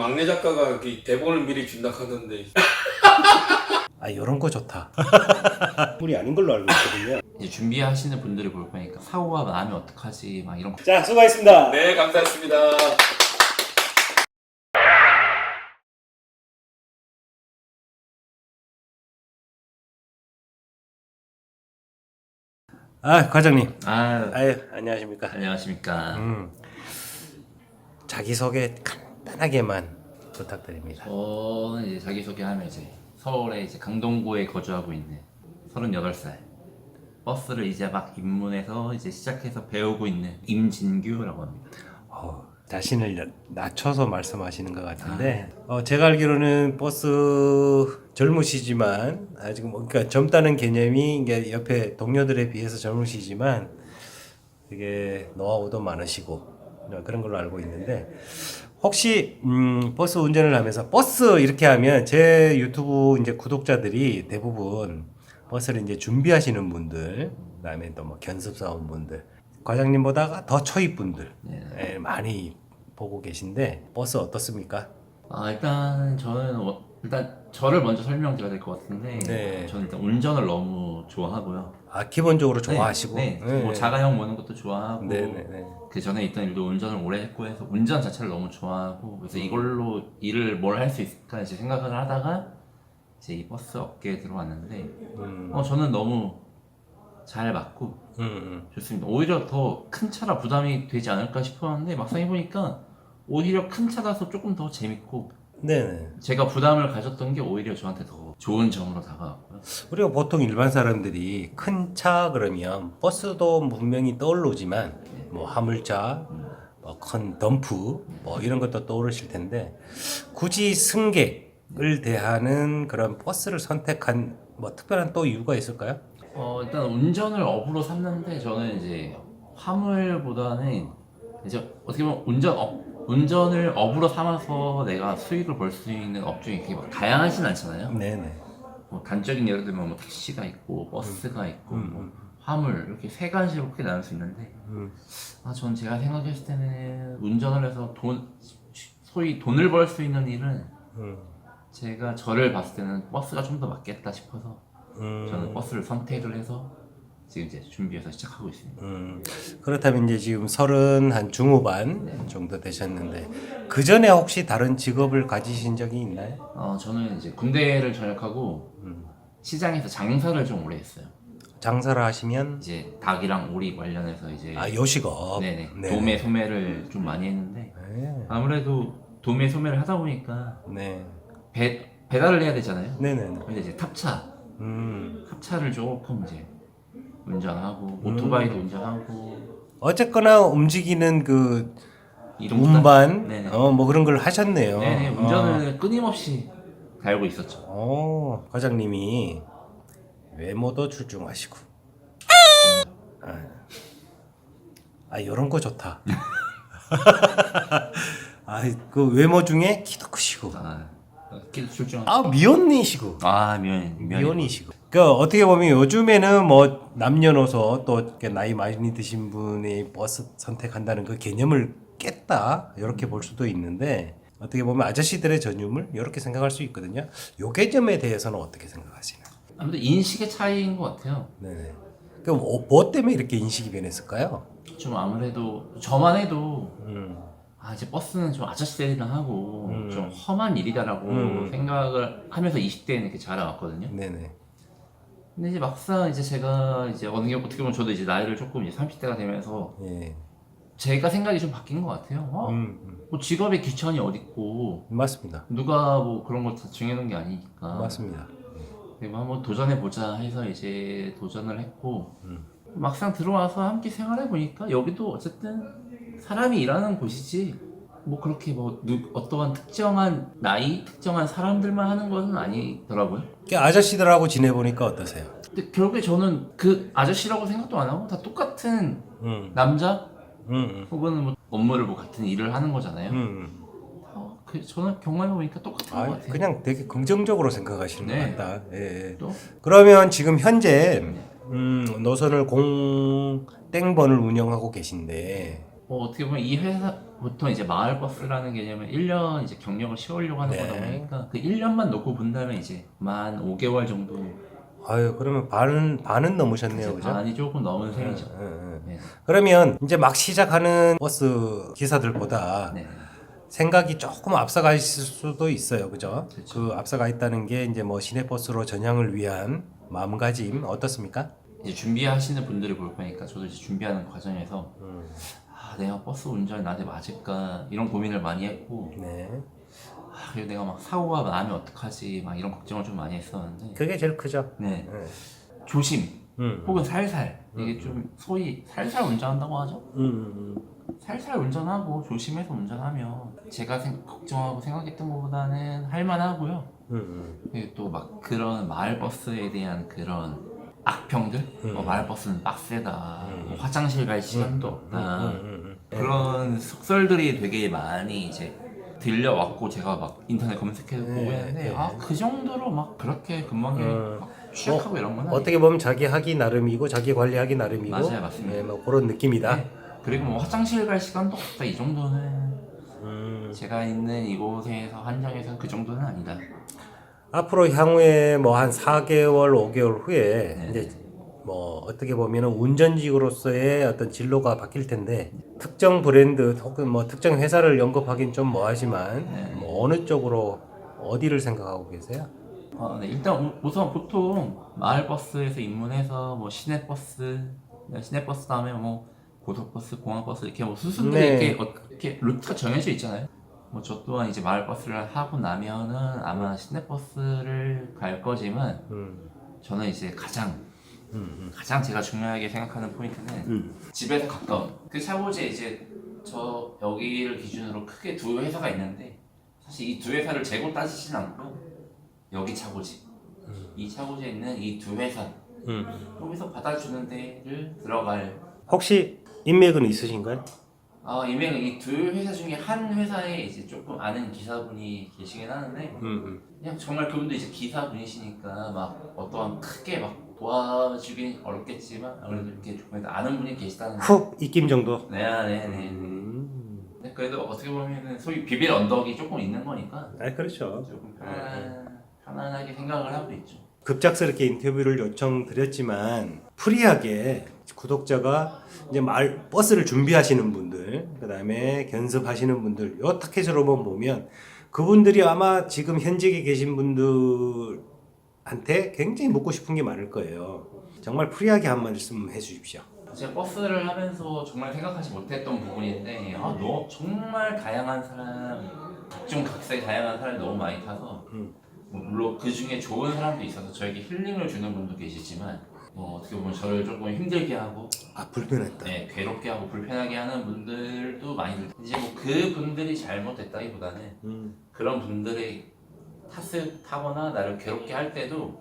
막내 작가가 이렇게 대본을 미리 준다 하던데. 아, 요런 거 좋다. 꿀이 아닌 걸로 알고 있거든요. 이제 준비하시는 분들을 볼 거니까 사고가 나면 어떡하지 막 이런 거. 자, 수고하셨습니다. 네, 감사했습니다. 아, 과장님. 아, 아유, 안녕하십니까. 안녕하십니까. 자기소개 간단하게만 부탁드립니다. 저는 이제 자기소개하면 이제 서울에 이제 강동구에 거주하고 있는 38살. 버스를 이제 막 입문해서 이제 시작해서 배우고 있는 임진규라고 합니다. 자신을 낮춰서 말씀하시는 것 같은데, 제가 알기로는 버스 젊으시지만 아직 그러니까 젊다는 개념이 이게 옆에 동료들에 비해서 젊으시지만 되게 노하우도 많으시고 그런 걸로 알고 있는데, 혹시 버스 운전을 하면서 버스 이렇게 하면 제 유튜브 이제 구독자들이 대부분 버스를 이제 준비하시는 분들, 그다음에 또 뭐 견습사원 분들, 과장님보다가 더 초입 분들 예, 많이 보고 계신데 버스 어떻습니까? 일단 저는 일단 저를 먼저 설명드려야 될 것 같은데 네. 저는 일단 운전을 너무 좋아하고요. 아, 기본적으로 좋아하시고. 네, 뭐 자가용 모는 것도 좋아하고 네. 그 전에 있던 일도 운전을 오래 했고 해서 운전 자체를 너무 좋아하고 그래서 이걸로 일을 뭘 할 수 있을까 이제 생각을 하다가 이제 이 버스 업계에 들어왔는데 저는 너무 잘 맞고 좋습니다. 오히려 더 큰 차라 부담이 되지 않을까 싶었는데 막상 해보니까 오히려 큰 차라서 조금 더 재밌고 네네. 제가 부담을 가졌던 게 오히려 저한테 더 좋은 점으로 다가왔고요. 우리가 보통 일반 사람들이 큰 차 그러면 버스도 분명히 떠오르지만 뭐 화물차, 뭐 큰 덤프 뭐 이런 것도 떠오르실 텐데 굳이 승객을 대하는 그런 버스를 선택한 뭐 특별한 또 이유가 있을까요? 일단 운전을 업으로 삼는데 저는 이제 화물보다는 이제 어떻게 보면 운전을 업으로 삼아서 내가 수익을 벌 수 있는 업종이 그렇게 막 다양하진 않잖아요. 네네. 뭐 단적인 예를 들면 뭐 택시가 있고 버스가 있고 뭐 화물 이렇게 세 가지로 크게 나눌 수 있는데 전 제가 생각했을 때는 운전을 해서 소위 돈을 벌 수 있는 일은 제가 저를 봤을 때는 버스가 좀 더 맞겠다 싶어서 저는 버스를 선택을 해서 지금 이제 준비해서 시작하고 있습니다. 그렇다면 이제 지금 30 중후반 정도 되셨는데 그 전에 혹시 다른 직업을 가지신 적이 있나요? 저는 이제 군대를 전역하고 시장에서 장사를 좀 오래 했어요. 장사를 하시면 이제 닭이랑 오리 관련해서 이제 요식업. 네네. 네. 도매 소매를 좀 많이 했는데 네. 아무래도 도매 소매를 하다 보니까 네. 배달을 해야 되잖아요. 네네. 근데 이제 탑차를 조금 이제 운전하고 오토바이도 운전하고 어쨌거나 움직이는 그 이동수단. 운반 네네. 뭐 그런 걸 하셨네요. 네네. 운전을 끊임없이 달고 있었죠. 과장님이 외모도 출중하시고. 요런 거 좋다. 그 외모 중에 키도 크시고. 키도 출중. 미혼이시고. 미혼이시고. 그 어떻게 보면 요즘에는 뭐 남녀노소 또 이렇게 나이 많이 드신 분이 버스 선택한다는 그 개념을 깼다 이렇게 볼 수도 있는데 어떻게 보면 아저씨들의 전유물 이렇게 생각할 수 있거든요. 요 개념에 대해서는 어떻게 생각하시나요? 아무래도 인식의 차이인 것 같아요. 네네. 그 뭐 때문에 이렇게 인식이 변했을까요? 좀 아무래도 저만 해도 이제 버스는 좀 아저씨들이랑 하고 좀 험한 일이다라고 생각을 하면서 20대에는 이렇게 자라왔거든요. 네네. 근데 이제 막상 이제 제가 이제 어떻게 보면 저도 이제 나이를 조금 이제 30대가 되면서 예. 제가 생각이 좀 바뀐 것 같아요. 뭐 직업에 귀천이 어딨고 맞습니다. 누가 뭐 그런 걸 다 정해놓은 게 아니니까. 맞습니다. 그리고 한번 도전해보자 해서 이제 도전을 했고 막상 들어와서 함께 생활해 보니까 여기도 어쨌든 사람이 일하는 곳이지 뭐 그렇게 뭐 어떠한 특정한 나이, 특정한 사람들만 하는 것은 아니더라고요. 그 아저씨들하고 지내보니까 어떠세요? 근데 결국에 저는 그 아저씨라고 생각도 안 하고 다 똑같은 남자 혹은 뭐 업무를 뭐 같은 일을 하는 거잖아요. 저는 경험해 보니까 똑같은 것 같아요. 그냥 되게 긍정적으로 생각하시는 네. 것 같다. 예. 또 그러면 지금 현재 노선을 땡번을 운영하고 계신데 어떻게 보면 이 회사 보통 이제 마을버스라는 개념은 1년 이제 경력을 채우려고 하는 네. 거다 보니까 그 1년만 놓고 본다면 이제 만 5개월 정도 아유, 그러면 반은 넘으셨네요, 이제 그죠? 반이 조금 넘은 셈이죠. 네. 그러면 이제 막 시작하는 버스 기사들보다 네. 생각이 조금 앞서가 있을 수도 있어요, 그죠? 그렇죠. 그 앞서가 있다는 게 이제 뭐 시내버스로 전향을 위한 마음가짐 어떻습니까? 이제 준비하시는 분들을 볼 거니까 저도 이제 준비하는 과정에서 아, 내가 버스 운전 나한테 맞을까 이런 고민을 많이 했고 네, 아, 그리고 내가 막 사고가 나면 어떡하지 막 이런 걱정을 좀 많이 했었는데 그게 제일 크죠. 네. 조심 음. 혹은 살살 이게 좀 소위 살살 운전한다고 하죠. 살살 운전하고 조심해서 운전하면 제가 걱정하고 생각했던 것보다는 할만하고요. 그리고 또 막 그런 마을버스에 대한 그런 악평들 마을버스는 빡세다 뭐 화장실 갈 시간도 없다 그런 속설들이 되게 많이 이제 들려왔고 제가 막 인터넷 검색해서 보고 했는데 아 그 정도로 막 그렇게 금방에 막 취약하고 이런 건 아니에요. 어떻게 보면 자기 하기 나름이고 자기 관리하기 나름이고 맞아요, 맞습니다. 네, 뭐 그런 느낌이다. 네. 그리고 뭐 화장실 갈 시간도 없다 이 정도는 제가 있는 이곳에서 한정에서는 그 정도는 아니다. 앞으로 향후에 뭐 한 4개월, 5개월 후에 네. 이제 뭐 어떻게 보면은 운전직으로서의 어떤 진로가 바뀔 텐데 특정 브랜드 혹은 뭐 특정 회사를 언급하긴 좀 뭐하지만 뭐 어느 쪽으로 어디를 생각하고 계세요? 네, 일단 우선 보통 마을버스에서 입문해서 뭐 시내버스 다음에 뭐 고속버스, 공항버스 이렇게 뭐 수순들이 네. 이렇게 루트가 정해져 있잖아요. 뭐 저 또한 이제 마을버스를 하고 나면은 아마 시내버스를 갈 거지만 저는 이제 가장 제가 중요하게 생각하는 포인트는 집에서 가까운 그 차고지에 이제 저 여기를 기준으로 크게 두 회사가 있는데 사실 이 두 회사를 재고 따지진 않고 여기 차고지 이 차고지에 있는 이 두 회사 여기서 받아주는 데를 들어갈 혹시 인맥은 있으신가요? 이명은 이 두 회사 중에 한 회사에 이제 조금 아는 기사분이 계시긴 하는데 그냥 정말 그분도 이제 기사분이시니까 막 어떠한 크게 막 도와주긴 어렵겠지만 그래도 이렇게 조금 아는 분이 계시다는 훅 입김 정도. 네네네. 네, 그래도 어떻게 보면은 소위 비빌 언덕이 조금 있는 거니까 아 그렇죠. 조금 편안하게 생각을 하고 있죠. 급작스럽게 인터뷰를 요청드렸지만 프리하게 구독자가 이제 버스를 준비하시는 분들, 그 다음에 견습하시는 분들, 요 타켓으로만 보면 그분들이 아마 지금 현직에 계신 분들한테 굉장히 묻고 싶은 게 많을 거예요. 정말 프리하게 한 말씀 해주십시오. 제가 버스를 하면서 정말 생각하지 못했던 부분인데 너 정말 다양한 사람 각종각색의 다양한 사람이 너무 많이 타서 물론 그 중에 좋은 사람도 있어서 저에게 힐링을 주는 분도 계시지만 뭐 어떻게 보면 저를 조금 힘들게 하고 불편했다. 네, 괴롭게 하고 불편하게 하는 분들도 많이 들. 이제 뭐 그 분들이 잘못됐다기보다는 그런 분들의 탓을 타거나 나를 괴롭게 할 때도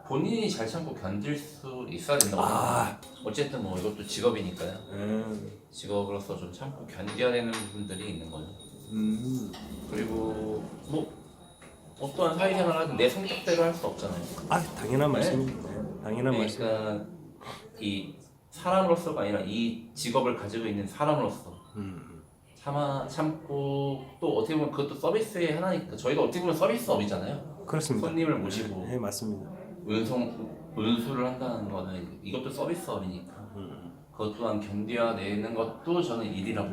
본인이 잘 참고 견딜 수 있어야 된다고 생각해요. 어쨌든 뭐 이것도 직업이니까요. 직업으로서 좀 참고 견뎌야 되는 부분들이 있는 거죠. 그리고 뭐 어떠한 사회생활을 하든 내 성격대로 할 수 없잖아요. 당연한 말씀입니다. 당연한 말씀. 그러니까 이 사람으로서가 아니라 이 직업을 가지고 있는 사람으로서 참고 또 어떻게 보면 그것도 서비스의 하나니까 저희가 어떻게 보면 서비스업이잖아요. 그렇습니다. 손님을 모시고 네, 맞습니다. 운수를 한다는 거는 이것도 서비스업이니까 그것 또한 견뎌내는 것도 저는 일이라고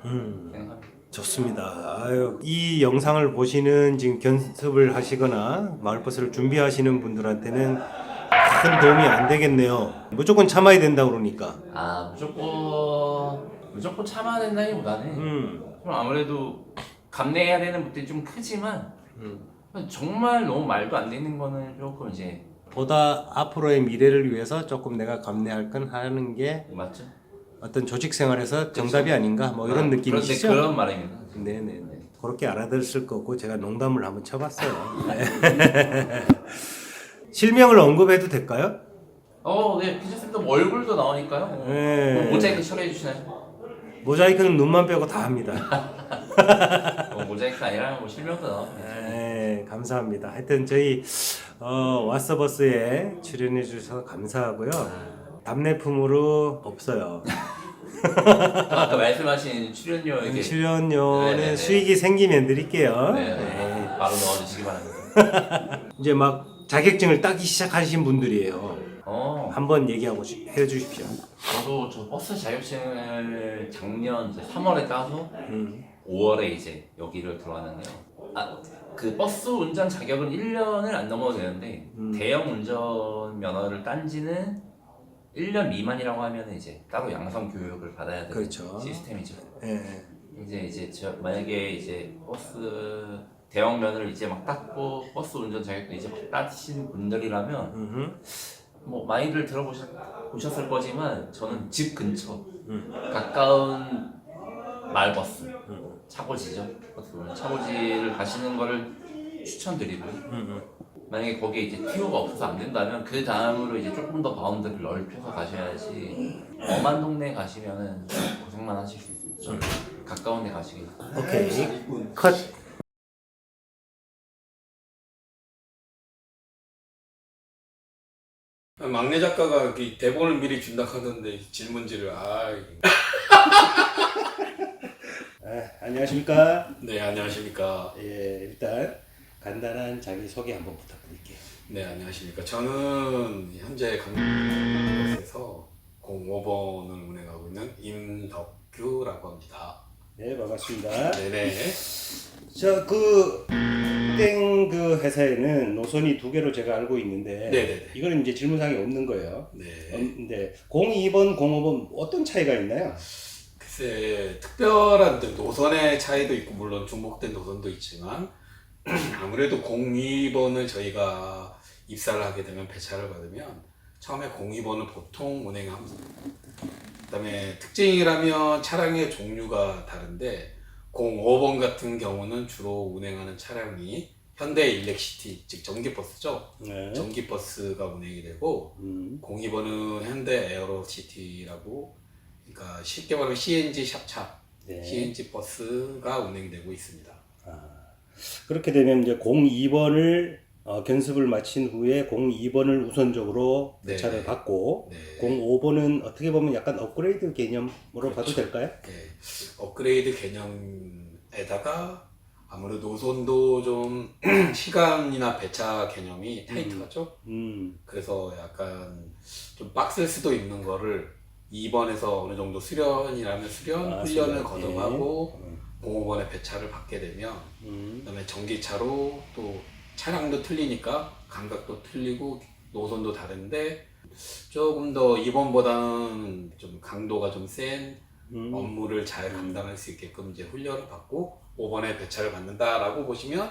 생각합니다. 좋습니다. 이 영상을 보시는 지금 견습을 하시거나 마을버스를 준비하시는 분들한테는 큰 도움이 안 되겠네요. 무조건 참아야 된다 그러니까. 무조건 참아야 된다기보다는 그럼 아무래도 감내해야 되는 것들이 좀 크지만 정말 너무 말도 안 되는 거는 조금 이제 보다 앞으로의 미래를 위해서 조금 내가 감내할 건 하는 게 맞죠? 어떤 조직 생활에서 정답이 아닌가 뭐 이런 느낌이시죠? 그런 말입니다. 네네네. 그렇게 알아들었을 거고 제가 농담을 한번 쳐봤어요. 실명을 언급해도 될까요? 네, 괜찮습니다. 뭐 얼굴도 나오니까요. 네. 뭐 모자이크 처리해 주시나요? 모자이크는 눈만 빼고 다 합니다. 모자이크 아니라 뭐 실명도 나옵니다. 네, 감사합니다. 하여튼 저희 왓서버스에 출연해 주셔서 감사하고요. 답례품으로 없어요. 아까 말씀하신 출연료에게 출연료는 네네네. 수익이 생기면 드릴게요. 네, 네. 바로 넣어주시기 바랍니다. 이제 막 자격증을 따기 시작하신 분들이에요. 한번 얘기하고 해주십시오. 저도 저 버스 자격증을 작년 이제 3월에 따서 5월에 이제 여기를 들어왔는데요. 그 버스 운전 자격은 1년을 안 넘어도 되는데 대형 운전 면허를 딴 지는 1년 미만이라고 하면 이제 따로 양성 교육을 받아야 되는 그렇죠. 시스템이죠. 네. 이제 만약에 이제 버스 대형 면허를 이제 막 땄고 버스 운전 자격도 이제 막 따신 분들이라면 뭐 많이들 들어보셨을 거지만 저는 집 근처 가까운 마을버스 차고지죠. 차고지를 가시는 거를 추천드리고요. 만약에 거기에 이제 티오가 없어서 안 된다면 그 다음으로 이제 조금 더 바운드를 넓혀서 가셔야지 엄한 동네 가시면은 고생만 하실 수 있어요. 가까운 데 가시길. 오케이. 컷. 막내 작가가 이 대본을 미리 준다 하던데 질문지를 안녕하십니까? 네, 안녕하십니까. 예, 일단 간단한 자기 소개 한번 부탁드릴게요. 네, 안녕하십니까. 저는 현재 강북에서 05번을 운행하고 있는 임덕규라고 합니다. 네, 반갑습니다. 네네. 자, 그 회사에는 노선이 두 개로 제가 알고 있는데, 네네네. 이거는 이제 질문사항이 없는 거예요. 네. 근데 02번, 05번 어떤 차이가 있나요? 글쎄, 특별한 노선의 차이도 있고, 물론 중복된 노선도 있지만, 아무래도 02번을 저희가 입사를 하게 되면 배차를 받으면, 처음에 02번을 보통 운행합니다. 그 다음에 특징이라면 차량의 종류가 다른데, 05번 같은 경우는 주로 운행하는 차량이 현대 일렉시티, 즉 전기버스죠. 네. 전기버스가 운행이 되고 02번은 현대 에어로시티라고, 그러니까 쉽게 말하면 CNG 샵차, 네. CNG 버스가 운행되고 있습니다. 그렇게 되면 이제 02번을 견습을 마친 후에 02번을 우선적으로 네. 배차를 받고 네. 05번은 어떻게 보면 약간 업그레이드 개념으로 봐도 될까요? 네. 업그레이드 개념에다가 아무래도 노선도 좀 시간이나 배차 개념이 타이트하죠. 그래서 약간 좀 빡셀 수도 있는 거를 2번에서 어느 정도 수련이라면 훈련을 수련. 거듭하고 05번에 배차를 받게 되면 그다음에 전기차로 또 차량도 틀리니까 감각도 틀리고 노선도 다른데 조금 더 2번보다는 좀 강도가 좀 센 업무를 잘 감당할 수 있게끔 이제 훈련을 받고 5번에 배차를 받는다라고 보시면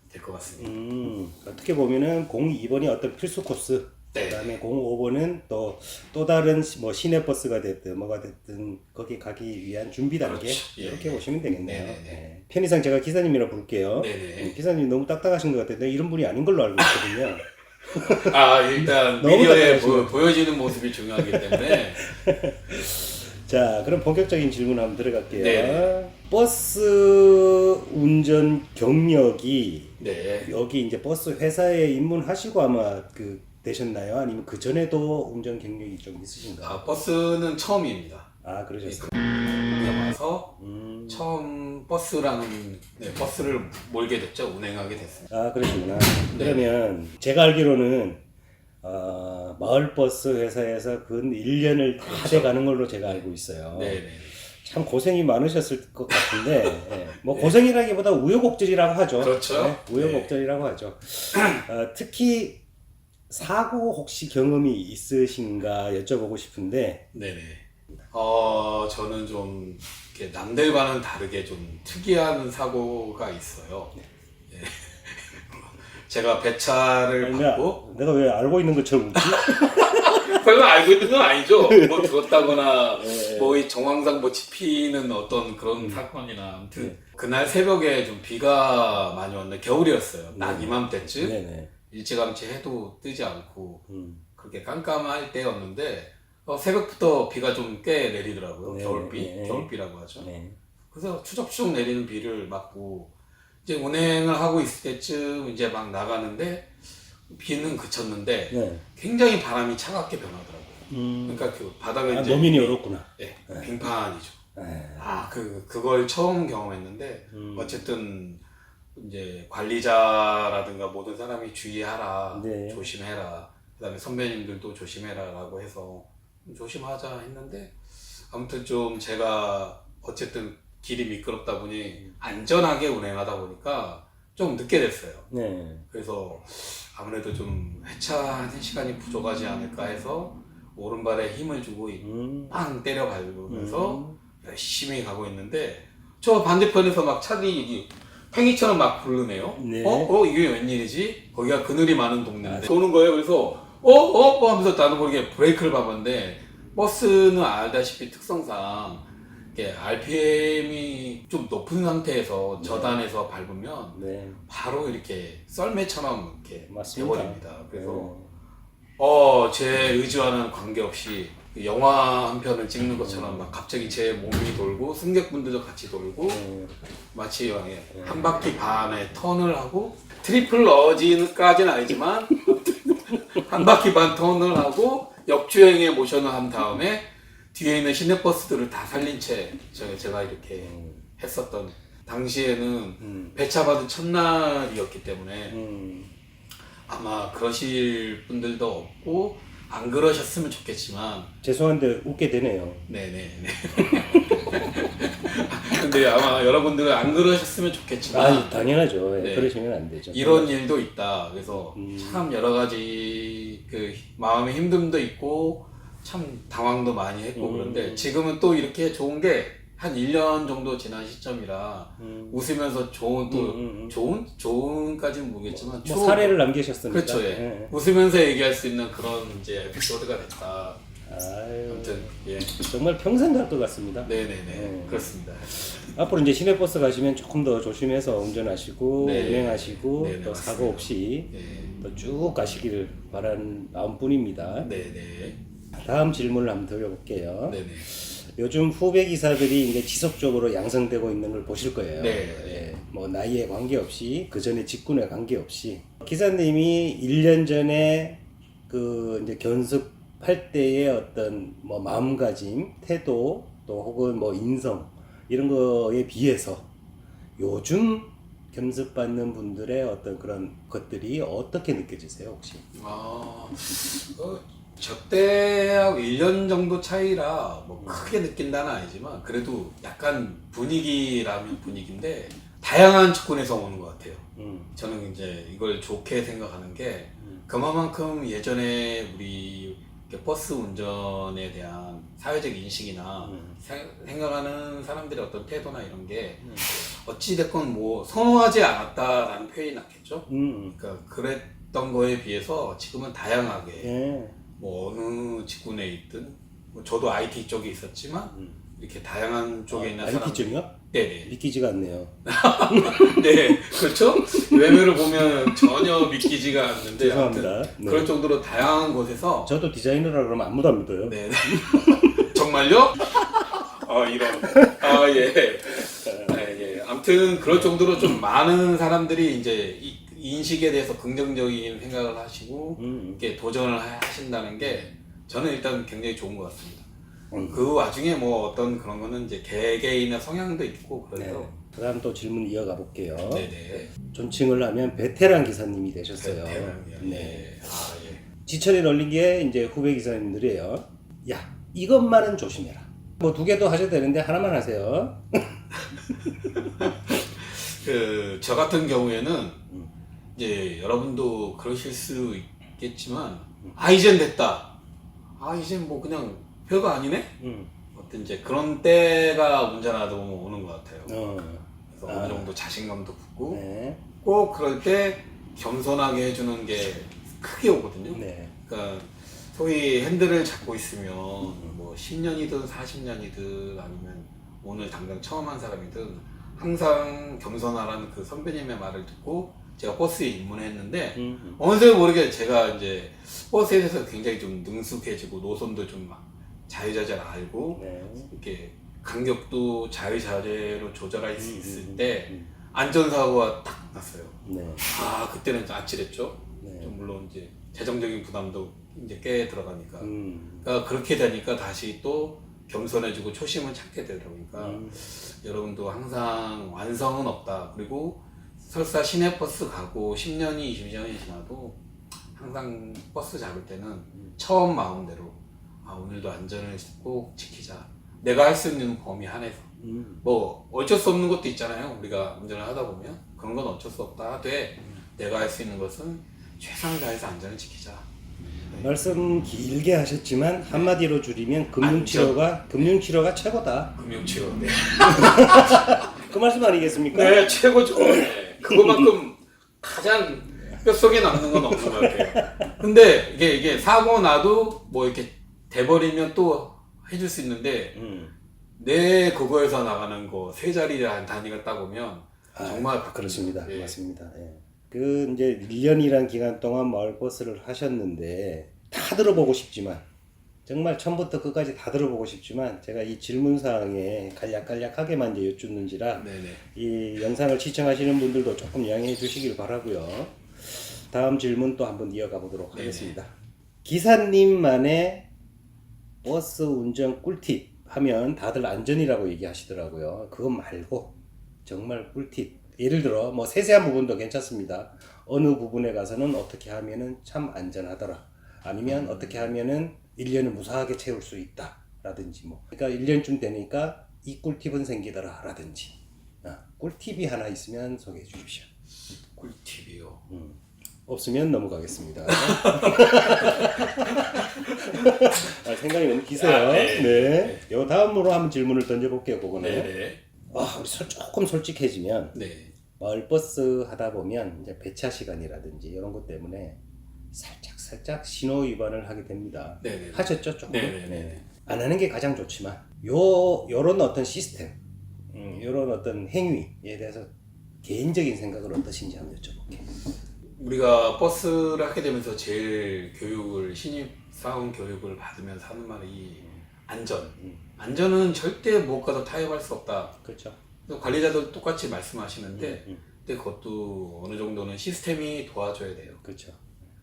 될 것 같습니다. 어떻게 보면은 02번이 어떤 필수 코스, 네. 그다음에 05번은 또 다른 뭐 시내버스가 됐든 뭐가 됐든 거기 가기 위한 준비 단계, 그렇죠. 예. 이렇게 보시면 되겠네요. 네네네. 네. 편의상 제가 기사님이라 부를게요. 네네. 기사님 너무 딱딱하신 것 같은데 이런 분이 아닌 걸로 알고 있거든요. 일단 너무 미디어에 답답하시네요. 보여지는 모습이 중요하기 때문에 자, 그럼 본격적인 질문 한번 들어갈게요. 네. 버스 운전 경력이 네. 여기 이제 버스 회사에 입문하시고 아마 되셨나요? 아니면 그 전에도 운전 경력이 좀 있으신가요? 버스는 처음입니다. 그러셨어요. 와서 처음 버스를 몰게 됐죠. 운행하게 됐습니다. 그러시구나. 그러면 제가 알기로는 마을버스 회사에서 근 1년을 다 돼가는 걸로 제가 알고 있어요. 네네. 참 고생이 많으셨을 것 같은데, 뭐 고생이라기보다 우여곡절이라고 하죠. 그렇죠. 네, 우여곡절이라고 하죠. 특히 사고 혹시 경험이 있으신가 여쭤보고 싶은데, 네네. 저는 좀 이렇게 남들과는 다르게 좀 특이한 사고가 있어요. 예. 제가 배차를 받고 내가 왜 알고 있는 것처럼 웃지? 별로 알고 있는 건 아니죠. 뭐 들었다거나 뭐 이 정황상 뭐 집히는 어떤 그런 사건이나 아무튼 그날 새벽에 좀 비가 많이 왔는데 겨울이었어요. 딱 이맘때쯤 네네. 일찌감치 해도 뜨지 않고 그렇게 깜깜할 때였는데 새벽부터 비가 좀 꽤 내리더라고요. 네, 겨울비라고 하죠. 네. 그래서 추적추적 내리는 비를 맞고 이제 운행을 하고 있을 때쯤 이제 막 나가는데 비는 그쳤는데 네. 굉장히 바람이 차갑게 변하더라고요. 그러니까 그 바닥에 아, 이제 노면이 어렵구나. 예, 빙판이죠. 네. 그걸 처음 경험했는데 어쨌든 이제 관리자라든가 모든 사람이 주의하라, 네. 조심해라. 그다음에 선배님들도 조심해라라고 해서 조심하자 했는데 아무튼 좀 제가 어쨌든 길이 미끄럽다 보니 안전하게 운행하다 보니까 좀 늦게 됐어요. 네. 그래서 아무래도 좀 회차하는 시간이 부족하지 않을까 해서 오른발에 힘을 주고 빵 때려 밟으면서 열심히 가고 있는데 저 반대편에서 막 차들이 팽이처럼 막 부르네요. 네. 이게 웬일이지? 거기가 그늘이 많은 동네인데 도는 거예요. 그래서 하면서 나도 모르게 브레이크를 밟았는데 버스는 알다시피 특성상 이게 RPM이 좀 높은 상태에서 저단에서 밟으면 네. 바로 이렇게 썰매처럼 이렇게 맞습니다. 돼버립니다. 그래서 제 의지와는 관계없이 영화 한 편을 찍는 것처럼 막 갑자기 제 몸이 돌고 승객분들도 같이 돌고 마치 한 바퀴 반의 턴을 하고 트리플 러지까지는 아니지만 한 바퀴 반 턴을 하고 역주행의 모션을 한 다음에 뒤에 있는 시내버스들을 다 살린 채 제가 이렇게 했었던 당시에는 배차받은 첫날이었기 때문에 아마 그러실 분들도 없고 안 그러셨으면 좋겠지만 죄송한데 웃게 되네요. 네네네. 근데 아마 여러분들은 안 그러셨으면 좋겠지만 당연하죠. 네. 그러시면 안 되죠. 이런 일도 있다. 그래서 참 여러 가지 그 마음의 힘듦도 있고 참 당황도 많이 했고 그런데 지금은 또 이렇게 좋은 게 한 1년 정도 지난 시점이라 웃으면서 좋은까지는 모르겠지만 뭐 사례를 남기셨습니다. 그렇죠. 예. 네. 웃으면서 얘기할 수 있는 그런 이제 에피소드가 됐다. 아유, 아무튼 예. 정말 평생 갈 것 같습니다. 네네네. 그렇습니다. 앞으로 이제 시내버스 가시면 조금 더 조심해서 운전하시고 네. 운행하시고 네네, 또 맞습니다. 사고 없이 네. 또 쭉 가시기를 바라는 마음뿐입니다. 네네. 다음 질문을 한번 드려볼게요. 네네. 요즘 후배 기사들이 이제 지속적으로 양성되고 있는 걸 보실 거예요. 네. 예, 뭐 나이에 관계없이 그 전에 직군에 관계없이 기사님이 1년 전에 그 이제 견습할 때의 어떤 뭐 마음가짐, 태도 또 혹은 뭐 인성 이런 거에 비해서 요즘 겸습받는 분들의 어떤 그런 것들이 어떻게 느껴지세요 혹시? 저 때하고 1년 정도 차이라 뭐 크게 느낀다는 아니지만 그래도 약간 분위기라면 분위기인데 다양한 측면에서 오는 것 같아요. 저는 이제 이걸 좋게 생각하는 게 그만큼 예전에 우리 버스 운전에 대한 사회적 인식이나 생각하는 사람들의 어떤 태도나 이런 게 어찌됐건 뭐 선호하지 않았다라는 표현이 낫겠죠. 그러니까 그랬던 거에 비해서 지금은 다양하게 예. 뭐 어느 직군에 있든 뭐 저도 IT 쪽에 있었지만 이렇게 다양한 쪽에 있는 사람 IT 쪽이요? 네네. 믿기지가 않네요. 네, 그렇죠. 외면을 보면 전혀 믿기지가 않는데 죄송합니다. 아무튼 네. 그럴 정도로 다양한 곳에서 저도 디자이너라 그러면 아무도 안 믿어요. 네. 정말요? 이런. 예. 예. 아무튼 그럴 정도로 좀 많은 사람들이 이제 이 인식에 대해서 긍정적인 생각을 하시고 이렇게 도전을 하신다는 게 저는 일단 굉장히 좋은 것 같습니다. 그 와중에 뭐 어떤 그런 거는 이제 개개인의 성향도 있고 그래서 네. 그다음 또 질문 이어가 볼게요. 네네. 존칭을 하면 베테랑 기사님이 되셨어요. 베테랑이요. 네. 예. 지천이 널린 게 이제 후배 기사님들이에요. 야, 이것만은 조심해라. 뭐 두 개도 하셔도 되는데 하나만 하세요. 저 같은 경우에는 이제 여러분도 그러실 수 있겠지만 이젠 됐다. 이젠 뭐 그냥 별거 아니네. 어떤 이제 그런 때가 운전하다 보면 오는 것 같아요. 그래서 어느 정도 자신감도 붙고 네. 꼭 그럴 때 겸손하게 해주는 게 크게 오거든요. 네. 그러니까 소위 핸들을 잡고 있으면 뭐 10년이든 40년이든 아니면 오늘 당장 처음 한 사람이든 항상 겸손하라는 그 선배님의 말을 듣고 제가 버스에 입문했는데 어느새 모르게 제가 이제 버스에 대해서 굉장히 좀 능숙해지고 노선도 좀 막 자유자재로 알고 네. 이렇게 간격도 자유자재로 조절할 수 있을 때 안전사고가 딱 났어요. 네. 그때는 좀 아찔했죠. 네. 좀 물론 이제 재정적인 부담도 이제 꽤 들어가니까. 그러니까 그렇게 되니까 다시 또 겸손해지고 초심을 찾게 되더라고요. 여러분도 항상 완성은 없다. 그리고 설사 시내버스 가고 10년이 20년이 지나도 항상 버스 잡을 때는 처음 마음대로 오늘도 안전을 꼭 지키자. 내가 할 수 있는 범위 안에서. 뭐 어쩔 수 없는 것도 있잖아요. 우리가 운전을 하다 보면 그런 건 어쩔 수 없다 하되 내가 할 수 있는 것은 최선을 다해서 안전을 지키자. 말씀 길게 하셨지만 한마디로 줄이면 금융치료가 최고다. 금융치료. 네. 그 말씀 아니겠습니까? 네, 최고죠. 네. 그거만큼 가장 뼛속에 남는 건 없는 것 같아요. 근데 이게 사고 나도 뭐 이렇게 돼버리면 또 해줄 수 있는데 내 그거에서 나가는 거 세 자리 단위가 따보면 정말 그렇습니다. 예. 맞습니다. 예. 그 이제 1년이란 기간 동안 마을버스를 하셨는데 다 들어보고 싶지만 정말 처음부터 끝까지 다 들어보고 싶지만 제가 이 질문사항에 간략하게만 이제 여쭙는지라 네네. 이 영상을 시청하시는 분들도 조금 양해해 주시길 바라고요. 다음 질문 또 한번 이어가 보도록 하겠습니다. 기사님만의 버스 운전 꿀팁 하면 다들 안전이라고 얘기하시더라고요. 그거 말고 정말 꿀팁. 예를 들어 뭐 세세한 부분도 괜찮습니다. 어느 부분에 가서는 어떻게 하면은 참 안전하더라. 아니면 어떻게 하면은 1년을 무사하게 채울 수 있다. 라든지 뭐. 그러니까 1년쯤 되니까 이 꿀팁은 생기더라. 라든지. 꿀팁이 하나 있으면 소개해 주십시오. 꿀팁이요. 없으면 넘어가겠습니다. 생각이 너무 기세요. 네. 요 다음으로 한번 질문을 던져볼게요. 그거는. 네네. 우리 조금 솔직해지면 네. 마을버스 하다 보면 이제 배차 시간이라든지 이런 것 때문에 살짝 신호 위반을 하게 됩니다. 네네. 하셨죠? 조금? 네네네. 네. 안 하는 게 가장 좋지만 요런 어떤 시스템, 요런 어떤 행위에 대해서 개인적인 생각을 어떠신지 한번 여쭤볼게요. 우리가 버스를 하게 되면서 제일 신입사원 교육을 받으면서 하는 말이 안전. 안전은 절대 무엇과도 타협할 수 없다. 그렇죠. 관리자도 똑같이 말씀하시는데 근데 그것도 어느 정도는 시스템이 도와줘야 돼요. 그렇죠.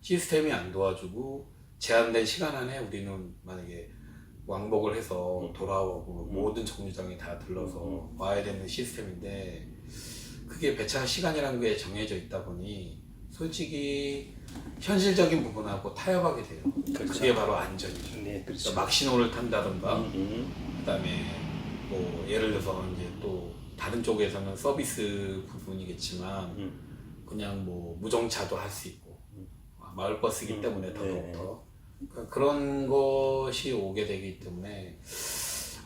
시스템이 안 도와주고 제한된 시간 안에 우리는 만약에 왕복을 해서 돌아오고 모든 정류장에 다 들러서 와야 되는 시스템인데 그게 배차 시간이라는 게 정해져 있다 보니 솔직히 현실적인 부분하고 타협하게 돼요. 그렇죠. 그게 바로 안전이죠. 네, 그렇죠. 그러니까 막 신호를 탄다든가 그다음에 뭐 예를 들어서 이제 또 다른 쪽에서는 서비스 부분이겠지만 그냥 뭐 무정차도 할 수 있고 마을버스이기 때문에 더더욱더 그러니까 그런 것이 오게 되기 때문에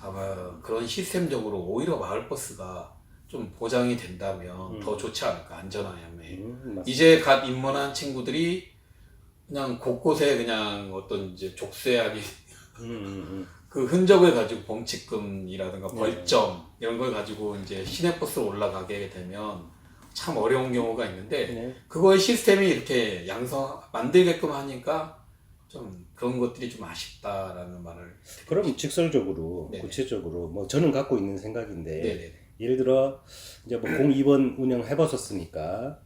아마 그런 시스템적으로 오히려 마을버스가 좀 보장이 된다면 더 좋지 않을까 안전함에 이제 갓 입문한 친구들이 그냥 곳곳에 그냥 어떤 이제 족쇄 아닌 그 흔적을 가지고 범칙금이라든가 벌점 이런 걸 가지고 이제 시내버스로 올라가게 되면 참 어려운 경우가 있는데 그거의 시스템이 이렇게 만들게끔 하니까 좀 그런 것들이 좀 아쉽다라는 말을 그럼 직설적으로 네네. 구체적으로 뭐 저는 갖고 있는 생각인데 네네. 예를 들어 이제 뭐 02번 운영해 보셨으니까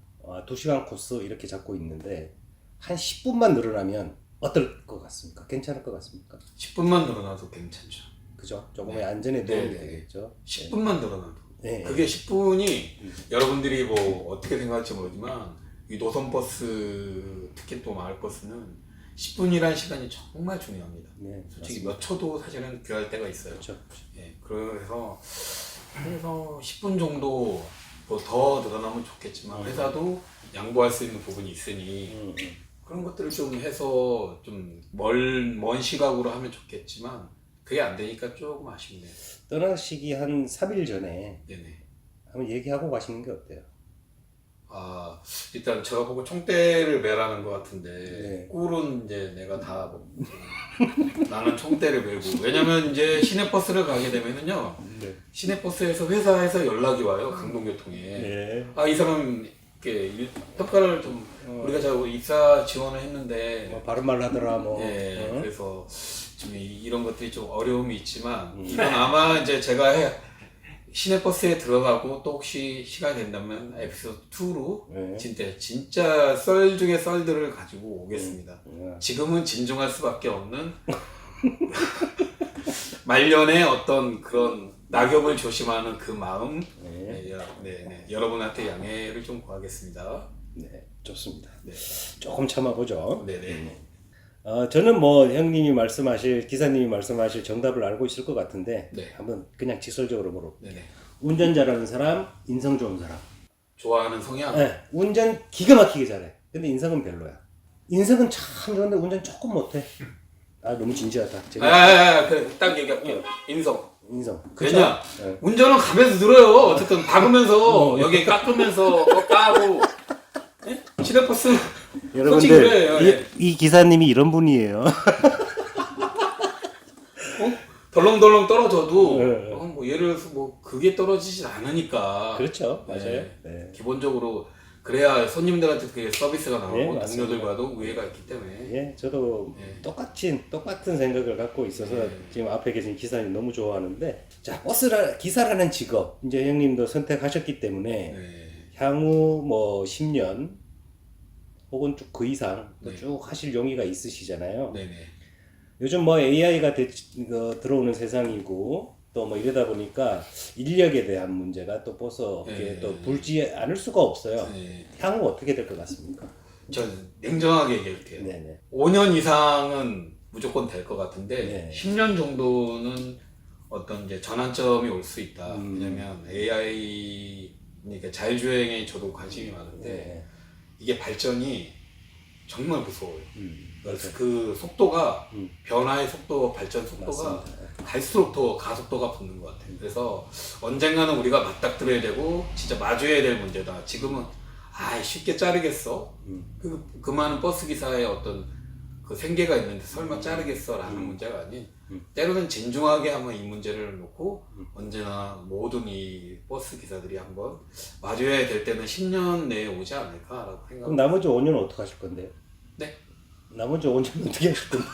2시간 코스 이렇게 잡고 있는데 한 10분만 늘어나면 어떨 것 같습니까? 괜찮을 것 같습니까? 10분만 늘어나도 괜찮죠. 그죠? 조금의 안전에 도움이 네네. 되겠죠. 10분만 늘어나도 네. 그게 10분이 여러분들이 뭐 어떻게 생각할지 모르지만 이 노선버스 특히 또 마을버스는 10분이라는 시간이 정말 중요합니다. 네, 솔직히 몇 초도 사실은 귀할 때가 있어요. 그렇죠. 예, 그래서 10분 정도 뭐 더 늘어나면 좋겠지만 회사도 양보할 수 있는 부분이 있으니 그런 것들을 좀 해서 좀 먼 시각으로 하면 좋겠지만 그게 안 되니까 조금 아쉽네요. 떠나시기 한 3일 전에 네네. 한번 얘기하고 가시는 게 어때요? 일단 제가 보고 총대를 매라는 것 같은데 네. 꿀은 이제 내가 다 나는 총대를 매고 왜냐면 이제 시내버스를 가게 되면은요 시내버스에서 회사에서 연락이 와요 강동교통에 네. 이 사람 이렇게 평가를 좀 우리가 저 입사 지원을 했는데 뭐 바른 말 하더라 뭐. 예, 그래서 좀 이런 것들이 좀 어려움이 있지만 이건 아마 이제 제가 시내버스에 들어가고 또 혹시 시간이 된다면 에피소드 2로 네. 진짜 썰 중에 썰들을 가지고 오겠습니다. 네. 지금은 진중할 수밖에 없는 말년의 어떤 그런 낙엽을 조심하는 그 마음 네. 여러분한테 양해를 좀 구하겠습니다. 네, 좋습니다. 네. 조금 참아보죠. 네네. 저는 뭐 형님이 말씀하실, 기사님이 말씀하실 정답을 알고 있을 것 같은데 네. 한번 그냥 직설적으로 네네. 운전 잘하는 사람, 인성 좋은 사람. 좋아하는 성향. 네, 운전 기가 막히게 잘해. 근데 인성은 별로야. 인성은 참 좋은데 운전 조금 못해. 아 너무 진지하다. 제가 그래, 딱 얘기할게요. 인성. 인성. 왜냐? 네. 운전은 가면서 늘어요. 어쨌든 박으면서 여기 깎으면서 까고. 예? 시내버스. 솔직히 여러분들 그래요. 예. 이 기사님이 이런 분이에요. 덜렁덜렁 떨어져도 네. 뭐 예를 들어서 뭐 그게 떨어지질 않으니까. 그렇죠, 맞아요. 네. 네. 기본적으로 그래야 손님들한테 그게 서비스가 나오고 네, 맞습니다. 동료들과도 우애가 있기 때문에. 예, 저도 네. 똑같은 생각을 갖고 있어서 네. 지금 앞에 계신 기사님 너무 좋아하는데, 자 기사라는 직업 이제 형님도 선택하셨기 때문에 네. 향후 뭐 10년 혹은 쭉 그 이상 네. 쭉 하실 용의가 있으시잖아요. 네네. 요즘 뭐 AI가 들어오는 세상이고 또 뭐 이러다 보니까 인력에 대한 문제가 또 벌써 네. 또 불지 않을 수가 없어요. 네. 향후 어떻게 될 것 같습니까? 전 냉정하게 얘기할게요. 네네. 5년 이상은 무조건 될 것 같은데 네. 10년 정도는 어떤 이제 전환점이 올 수 있다. 왜냐면 AI 그러니까 자율주행에 저도 관심이 많은데 네. 이게 발전이 정말 무서워요. 맞아요. 그 속도가 음. 변화의 속도, 발전 속도가 맞습니다. 갈수록 더 가속도가 붙는 것 같아요. 그래서 언젠가는 우리가 맞닥뜨려야 되고 진짜 마주해야 될 문제다. 지금은 쉽게 자르겠어? 그 많은 버스 기사의 어떤 그 생계가 있는데 설마 자르겠어라는 문제가 아닌 때로는 진중하게 한번 이 문제를 놓고 언제나 모든 이 버스 기사들이 한번 마주해야 될 때는 10년 내에 오지 않을까라고 그럼 생각합니다. 나머지 5년은 어떻게 하실 건데요? 네? 나머지 5년은 어떻게 하실 건데?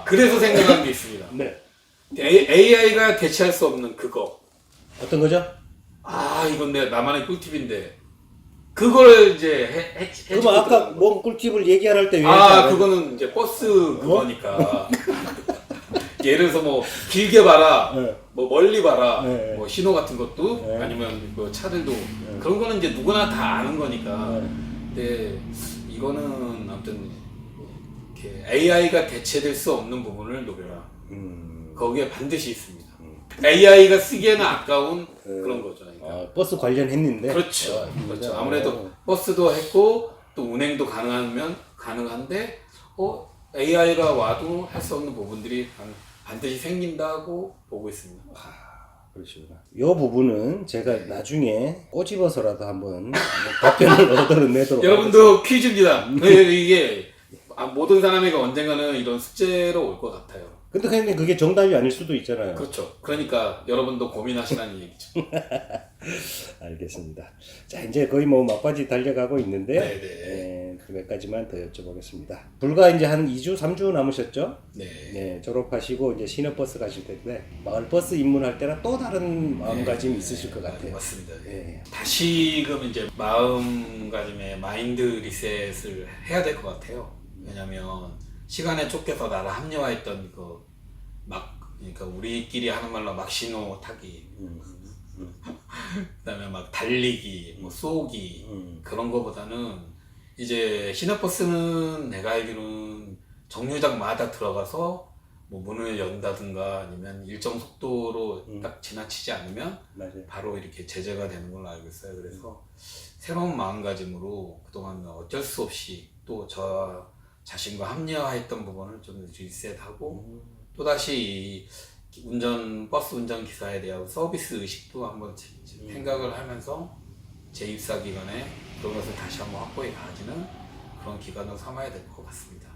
그래서 생각한 게 있습니다. 네. AI가 대체할 수 없는 그거. 어떤 거죠? 이건 내 나만의 꿀팁인데 그걸 이제 그럼 아까 뭔 꿀팁을 얘기할 때 왜? 그거는 이제 버스 그거니까. 예를 들어서 뭐 길게 봐라, 네. 뭐 멀리 봐라, 네. 뭐 신호 같은 것도 네. 아니면 뭐 차들도 그런 거는 이제 누구나 다 아는 거니까. 네. 근데 이거는 아무튼 이렇게 AI가 대체될 수 없는 부분을 노려라. 거기에 반드시 있습니다. AI가 쓰기에는 아까운 그런 거죠. 그러니까. 버스 관련했는데. 그렇죠. 그렇죠. 아무래도 버스도 했고 또 운행도 가능한데 AI가 와도 할 수 없는 부분들이 반드시 생긴다고 보고 있습니다. 그러시구나. 이 부분은 제가 나중에 꼬집어서라도 한번 답변을 얻어내도록. 여러분도 퀴즈입니다. 이게 모든 사람에게 언젠가는 이런 숙제로 올 것 같아요. 근데 그냥 그게 정답이 아닐 수도 있잖아요. 그렇죠. 그러니까 여러분도 고민하시라는 얘기죠. 알겠습니다. 자, 이제 거의 뭐 막바지 달려가고 있는데 네네. 몇 가지만 더 여쭤보겠습니다. 불과 이제 한 2주, 3주 남으셨죠? 네. 네, 졸업하시고 이제 시내버스 가실 텐데 마을버스 입문할 때랑 또 다른 마음가짐이 있으실 것 같아요. 맞습니다. 네. 다시금 이제 마음가짐의 마인드 리셋을 해야 될 것 같아요. 왜냐면 시간에 쫓겨서 나를 합리화했던 그러니까 우리끼리 하는 말로 막신호 타기, 그다음에 막 달리기, 뭐 쏘기 그런 거보다는 이제 시내버스는 내가 알기로는 정류장마다 들어가서 뭐 문을 연다든가 아니면 일정 속도로 딱 지나치지 않으면 맞아요. 바로 이렇게 제재가 되는 걸로 알고 있어요. 그래서 새로운 마음가짐으로 그동안 어쩔 수 없이 또 저 자신과 합리화했던 부분을 좀 리셋하고 또다시 이 버스 운전 기사에 대한 서비스 의식도 한번 생각을 하면서 재입사 기간에 그런 것을 다시 한번 확보해 가지는 그런 기간을 삼아야 될 것 같습니다.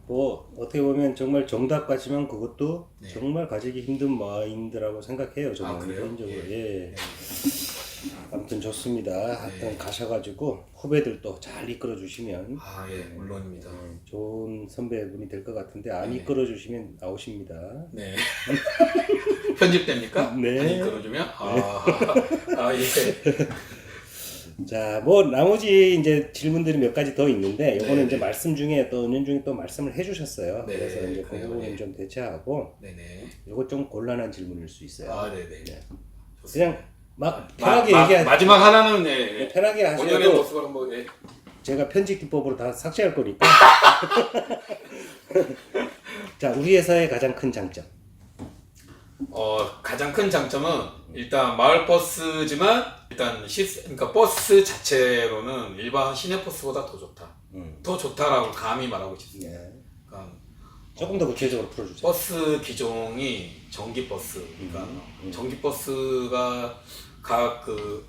뭐 어떻게 보면 정말 정답 같지만 그것도 네. 정말 가지기 힘든 마인드라고 생각해요. 저는 그래요? 개인적으로. 예. 아무튼 좋습니다. 하여튼 가셔가지고 후배들도 잘 이끌어 주시면 아, 예, 물론입니다. 좋은 선배분이 될 것 같은데 안 네. 이끌어 주시면 나오십니다. 네. 편집됩니까? 네. 아니, 그러주면? 예. 자, 뭐 나머지 이제 질문들이 몇 가지 더 있는데 요거는 네, 이제 네. 말씀 중에 또 은연 중에 또 말씀을 해주셨어요. 네, 그래서 이제 그 그래요, 부분은 네. 좀 대체하고 네네. 요거 좀 곤란한 질문일 수 있어요. 아, 네네. 네. 좋습니다. 그냥 막 편하게 얘기하. 마지막 하나는, 네. 편하게 본연의 하셔도 모습을 한번, 예. 제가 편집 기법으로 다 삭제할 거니까. 자, 우리 회사의 가장 큰 장점. 가장 큰 장점은 일단 마을버스지만 일단 그러니까 버스 자체로는 일반 시내버스보다 더 좋다. 더 좋다라고 감히 말하고 싶습니다. 네. 그러니까 조금 더 구체적으로 풀어주세요. 버스 기종이 전기버스, 그러니까 전기버스가 각그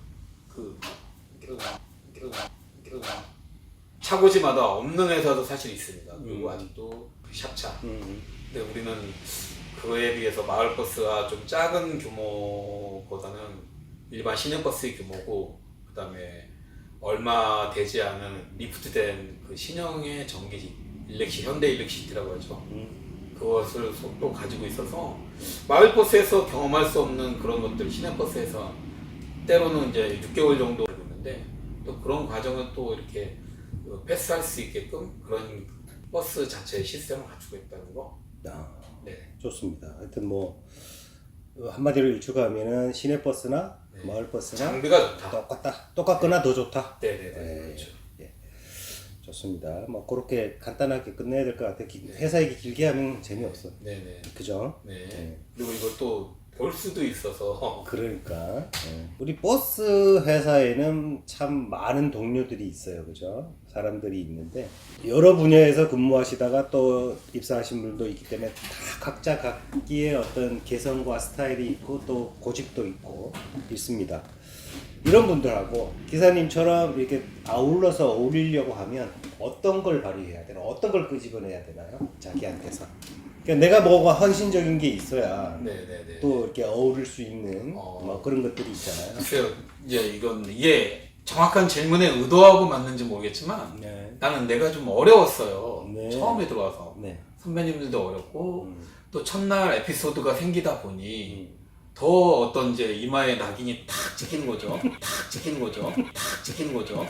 차고지마다 없는 회사도 사실 있습니다. 그리고 아직도 그 샵차. 근데 우리는 그에 비해서 마을버스가 좀 작은 규모보다는 일반 시내버스의 규모고, 그 다음에 얼마 되지 않은 리프트된 그 신형의 전기 현대 일렉시티라고 하죠. 그것을 또 가지고 있어서 마을버스에서 경험할 수 없는 그런 것들 시내버스에서 때로는 이제 6개월 정도 걸고 있는데, 또 그런 과정을 또 이렇게 패스할 수 있게끔 그런 버스 자체의 시스템을 갖추고 있다는 거. 네. 좋습니다. 하여튼 뭐 한마디로 일축하면은 시내버스나 마을버스나 장비가 좋다. 똑같거나 더 좋다. 네네네. 네. 그렇죠. 좋습니다. 뭐 그렇게 간단하게 끝내야 될 것 같아요. 회사 얘기 길게 하면 재미없어. 네네. 그죠? 네. 네. 그리고 이걸 또 볼 수도 있어서. 그러니까 우리 버스 회사에는 참 많은 동료들이 있어요. 그죠? 사람들이 있는데 여러 분야에서 근무하시다가 또 입사하신 분도 있기 때문에 다 각자 각기의 어떤 개성과 스타일이 있고 또 고집도 있고 있습니다. 이런 분들하고 기사님처럼 이렇게 아울러서 어울리려고 하면 어떤 걸 발휘해야 되나? 어떤 걸 끄집어내야 되나요? 자기한테서. 그러니까 내가 뭐가 헌신적인 게 있어야 네네네. 또 이렇게 어울릴 수 있는 뭐 그런 것들이 있잖아요. 글쎄요, 이게 정확한 질문의 의도하고 맞는지 모르겠지만 네. 나는 내가 좀 어려웠어요. 네. 처음에 들어와서. 네. 선배님들도 어렵고 또 첫날 에피소드가 생기다 보니 음. 더 어떤 이제 이마에 낙인이 탁 찍히는 거죠. 탁 찍히는 거죠. 탁 찍히는 거죠.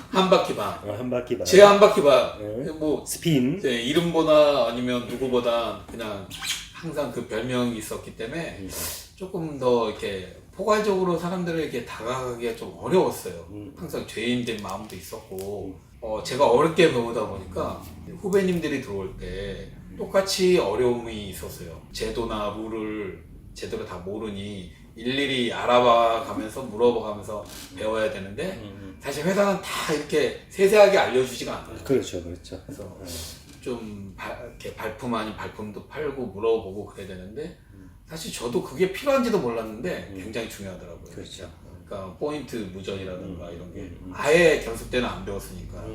한 바퀴 반. 한 바퀴 반. 제 한 바퀴 반. 네. 뭐 스핀. 네, 이름보다 아니면 누구보다 그냥 항상 그 별명이 있었기 때문에 조금 더 이렇게 포괄적으로 사람들에게 다가가기가 좀 어려웠어요. 항상 죄인된 마음도 있었고, 제가 어렵게 배우다 보니까 후배님들이 들어올 때 똑같이 어려움이 있었어요. 제도나 룰을 제대로 다 모르니 일일이 알아봐 가면서 물어봐 가면서 배워야 되는데, 사실 회사는 다 이렇게 세세하게 알려주지가 않아요. 그렇죠, 그렇죠. 그래서 좀 이렇게 발품 아닌 발품도 팔고 물어보고 그래야 되는데, 사실 저도 그게 필요한지도 몰랐는데 굉장히 중요하더라고요. 그렇죠. 그러니까 포인트 무전이라든가 이런 게 아예 견습 때는 안 배웠으니까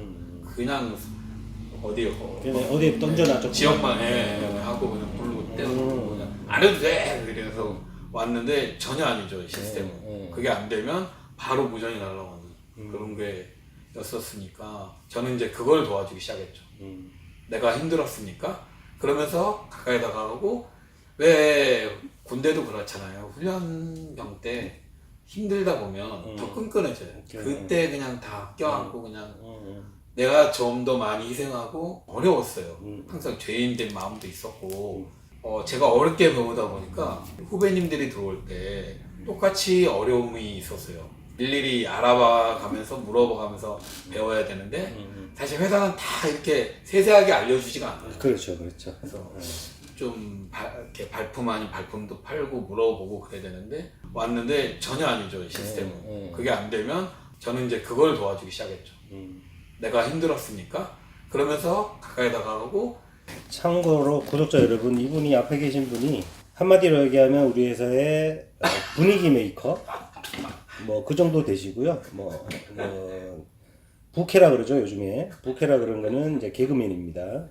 그냥 어디에 던져놔. 지역만 하고 그냥 부르고 떼고 그냥 안 해도 돼 그래서 왔는데 전혀 아니죠 시스템은. 그게 안 되면 바로 무전이 날라오는 그런 게 였었으니까 저는 이제 그걸 도와주기 시작했죠. 내가 힘들었으니까 그러면서 가까이 다가가고, 왜 군대도 그렇잖아요. 훈련병 때 힘들다 보면 더 끈끈해져요. 그때 그냥 다 껴안고 그냥 내가 좀 더 많이 희생하고 어려웠어요. 항상 죄인된 마음도 있었고, 제가 어렵게 배우다 보니까 후배님들이 들어올 때 똑같이 어려움이 있었어요. 일일이 알아봐 가면서 물어봐 가면서 배워야 되는데 사실 회사는 다 이렇게 세세하게 알려주지가 않아요. 그렇죠, 그렇죠. 그래서 좀 이렇게 발품 아닌 발품도 팔고 물어보고 그래야 되는데 왔는데 전혀 아니죠 시스템은. 그게 안 되면 저는 이제 그걸 도와주기 시작했죠. 내가 힘들었으니까 그러면서 가까이 다가가고. 참고로 구독자 여러분, 이분이 앞에 계신 분이 한마디로 얘기하면 우리 회사의 분위기 메이커 뭐 그 정도 되시고요. 뭐 부캐라 그러죠 요즘에. 부캐라 그런 거는 이제 개그맨입니다.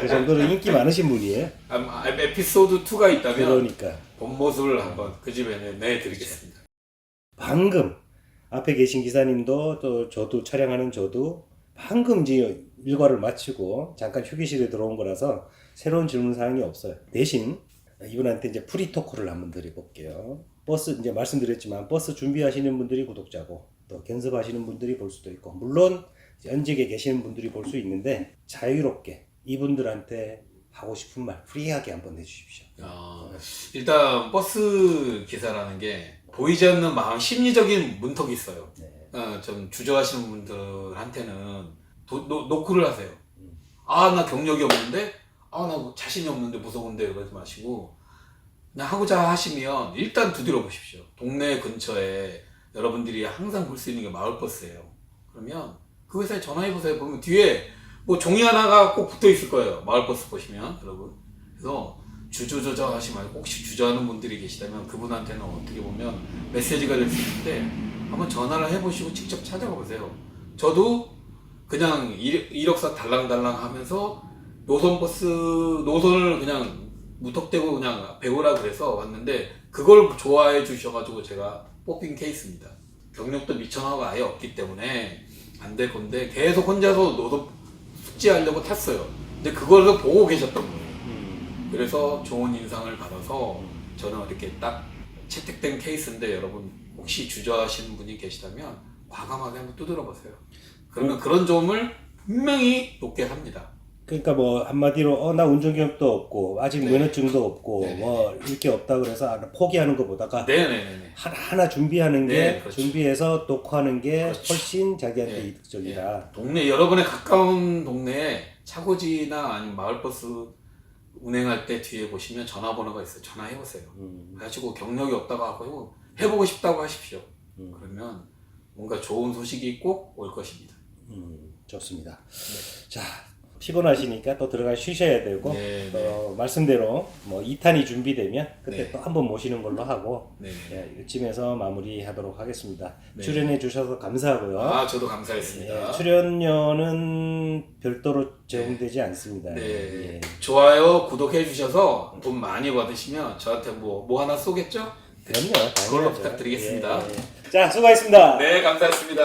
그 정도로 인기 많으신 분이에요. 에피소드 2가 있다면 그러니까 본 모습을 한번 그 집에 내드리겠습니다. 방금 앞에 계신 기사님도 또 저도 촬영하는 저도 방금 이제 일과를 마치고 잠깐 휴게실에 들어온 거라서 새로운 질문 사항이 없어요. 대신 이분한테 이제 프리 토크를 한번 드려볼게요. 버스 이제 말씀드렸지만 버스 준비하시는 분들이 구독자고 또 견습하시는 분들이 볼 수도 있고 물론 현직에 계시는 분들이 볼 수 있는데 자유롭게 이분들한테 하고 싶은 말 프리하게 한번 해주십시오. 일단 버스 기사라는 게 보이지 않는 마음 심리적인 문턱이 있어요. 좀 주저하시는 분들한테는 노크를 하세요. 나 경력이 없는데 나 자신이 없는데 무서운데 그러지 마시고 그냥 하고자 하시면 일단 두드려 보십시오. 동네 근처에 여러분들이 항상 볼 수 있는 게 마을버스예요. 그러면 그 회사에 전화해보세요. 보면 뒤에 뭐 종이 하나가 꼭 붙어 있을 거예요. 마을버스 보시면 여러분. 그래서 주저하지 말고 혹시 주저하는 분들이 계시다면 그분한테는 어떻게 보면 메시지가 될 수 있는데 한번 전화를 해보시고 직접 찾아가 보세요. 저도 그냥 이력서 달랑달랑 하면서 노선을 그냥 무턱대고 그냥 배우라 그래서 왔는데 그걸 좋아해 주셔가지고 제가 뽑힌 케이스입니다. 경력도 미천하고 아예 없기 때문에 안 될 건데 계속 혼자서 노선 숙지하려고 탔어요. 근데 그걸 보고 계셨던 거예요. 그래서 좋은 인상을 받아서 저는 이렇게 딱 채택된 케이스인데 여러분 혹시 주저하시는 분이 계시다면 과감하게 한번 두드려 보세요. 그러면 그런 점을 분명히 높게 삽니다. 그러니까 뭐 한마디로 나 운전 경력도 없고 아직 면허증도 없고 네네. 뭐 이렇게 없다 그래서 포기하는 것보다가 네네네. 하나 준비하는 게 네, 그렇죠. 준비해서 녹화하는 게 그렇죠. 훨씬 자기한테 네. 이득적이다. 동네 여러분의 가까운 동네에 차고지나 아니면 마을버스 운행할 때 뒤에 보시면 전화번호가 있어요. 전화해보세요. 그래가지고 경력이 없다고 하고 해보고 싶다고 하십시오. 그러면 뭔가 좋은 소식이 꼭 올 것입니다. 좋습니다. 자, 피곤하시니까 또 들어가 쉬셔야 되고 네, 말씀대로 뭐 2탄이 준비되면 그때 네. 또 한번 모시는 걸로 하고 네. 이쯤에서 마무리하도록 하겠습니다. 네. 출연해 주셔서 감사하고요. 저도 감사했습니다. 출연료는 별도로 제공되지 않습니다. 네. 예. 좋아요, 구독해 주셔서 돈 많이 받으시면 저한테 뭐 하나 쏘겠죠? 그럼요. 그걸로 당연하죠. 부탁드리겠습니다. 자, 수고하셨습니다. 네, 감사했습니다.